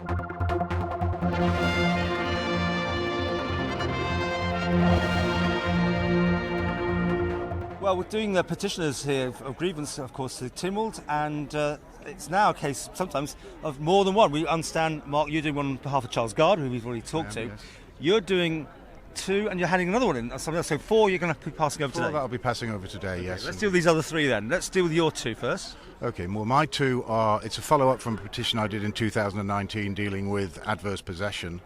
Well, we're doing the petitioners here of grievance, of course, to Tynwald, and it's now a case sometimes of more than one. We understand, Mark, you're doing one on behalf of Charles Gard, who we've already talked to. Yes. You're doing two, and you're handing another one in, something else. So four you're going to be passing over today. That'll be passing over today, Okay, yes. let's deal with these other three then. Let's deal with your two first. Okay, well, my two are, it's a follow-up from a petition I did in 2019 dealing with adverse possession,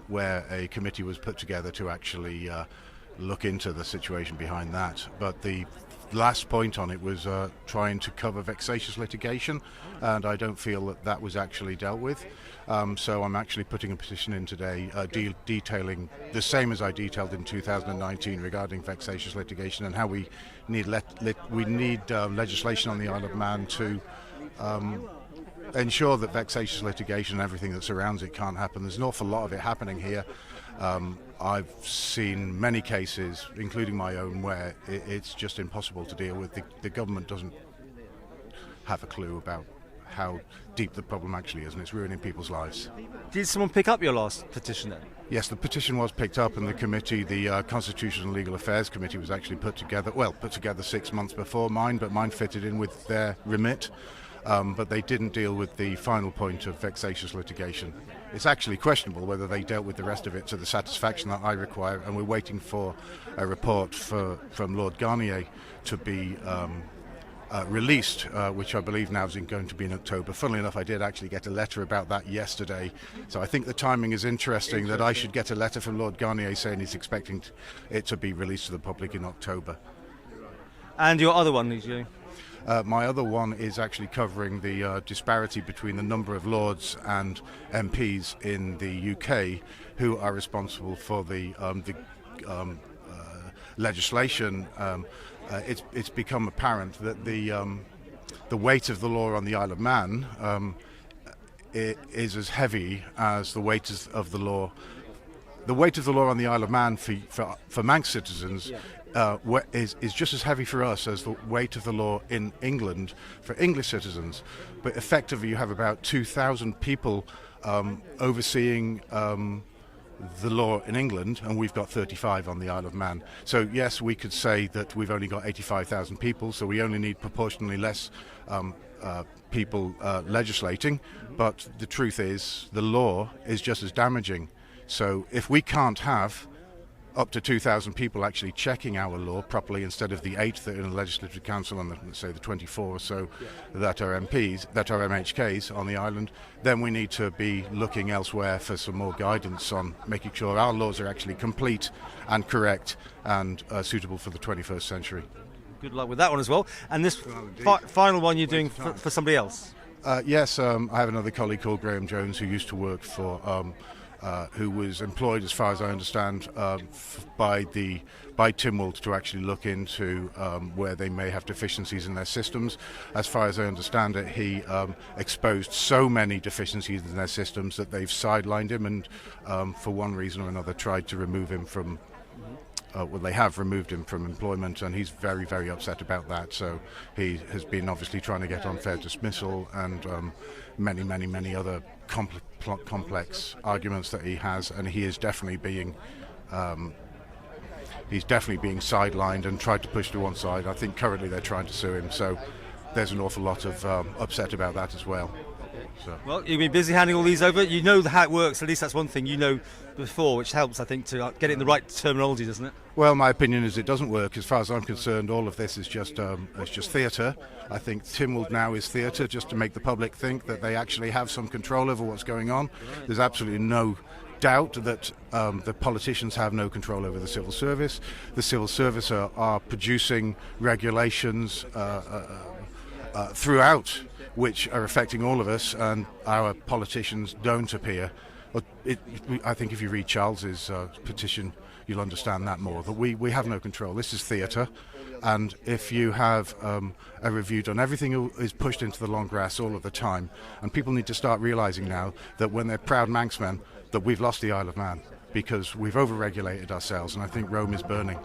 where a committee was put together to actually look into the situation behind that. But the last point on it was trying to cover vexatious litigation, and I don't feel that that was actually dealt with. So I'm actually putting a petition in today detailing the same as I detailed in 2019 regarding vexatious litigation and how we need legislation on the Isle of Man to ensure that vexatious litigation and everything that surrounds it can't happen. There's an awful lot of it happening here. I've seen many cases, including my own, where it's just impossible to deal with. The government doesn't have a clue about how deep the problem actually is, and it's ruining people's lives. Did someone pick up your last petition then? Yes, the petition was picked up, and the committee, the Constitutional and Legal Affairs Committee, was actually put together 6 months before mine, but mine fitted in with their remit. But they didn't deal with the final point of vexatious litigation. It's actually questionable whether they dealt with the rest of it to the satisfaction that I require, and we're waiting for a report from Lord Garnier to be released, which I believe now is going to be in October. Funnily enough, I did actually get a letter about that yesterday, so I think the timing is interesting that I should get a letter from Lord Garnier saying he's expecting it to be released to the public in October. And your other one, is you? My other one is actually covering the disparity between the number of Lords and MPs in the UK who are responsible for the legislation. It's become apparent that the weight of the law on the Isle of Man is as heavy as the weight of the law. The weight of the law on the Isle of Man for Manx citizens is just as heavy for us as the weight of the law in England for English citizens. But effectively you have about 2,000 people overseeing the law in England, and we've got 35 on the Isle of Man. So yes, we could say that we've only got 85,000 people, so we only need proportionally less people legislating, but the truth is the law is just as damaging. So if we can't have up to 2,000 people actually checking our law properly instead of the 8 that are in the Legislative Council and let's say the 24 or so that are MPs, that are MHKs on the island, then we need to be looking elsewhere for some more guidance on making sure our laws are actually complete and correct and suitable for the 21st century. Good luck with that one as well. And this final one you're doing for somebody else? Yes, I have another colleague called Graham Jones who used to work for who was employed, as far as I understand, by Tynwald to actually look into where they may have deficiencies in their systems. As far as I understand it, he exposed so many deficiencies in their systems that they've sidelined him and, for one reason or another, tried to remove him from. They have removed him from employment, and he's very, very upset about that. So he has been obviously trying to get unfair dismissal and many other complex arguments that he has, and he is definitely being sidelined and tried to push to one side. I think currently they're trying to sue him, so there's an awful lot of upset about that as well. So. Well, you've been busy handing all these over. You know how it works. At least that's one thing you know before, which helps, I think, to get it in the right terminology, doesn't it? Well, my opinion is it doesn't work. As far as I'm concerned, all of this is just theatre. I think Tynwald now is theatre, just to make the public think that they actually have some control over what's going on. There's absolutely no doubt that the politicians have no control over the civil service. The civil service are producing regulations throughout which are affecting all of us, and our politicians don't appear. I think if you read Charles's petition, you'll understand that more, that we have no control. This is theatre, and if you have a review done, everything is pushed into the long grass all of the time, and people need to start realising now that when they're proud Manxmen, that we've lost the Isle of Man, because we've over-regulated ourselves, and I think Rome is burning.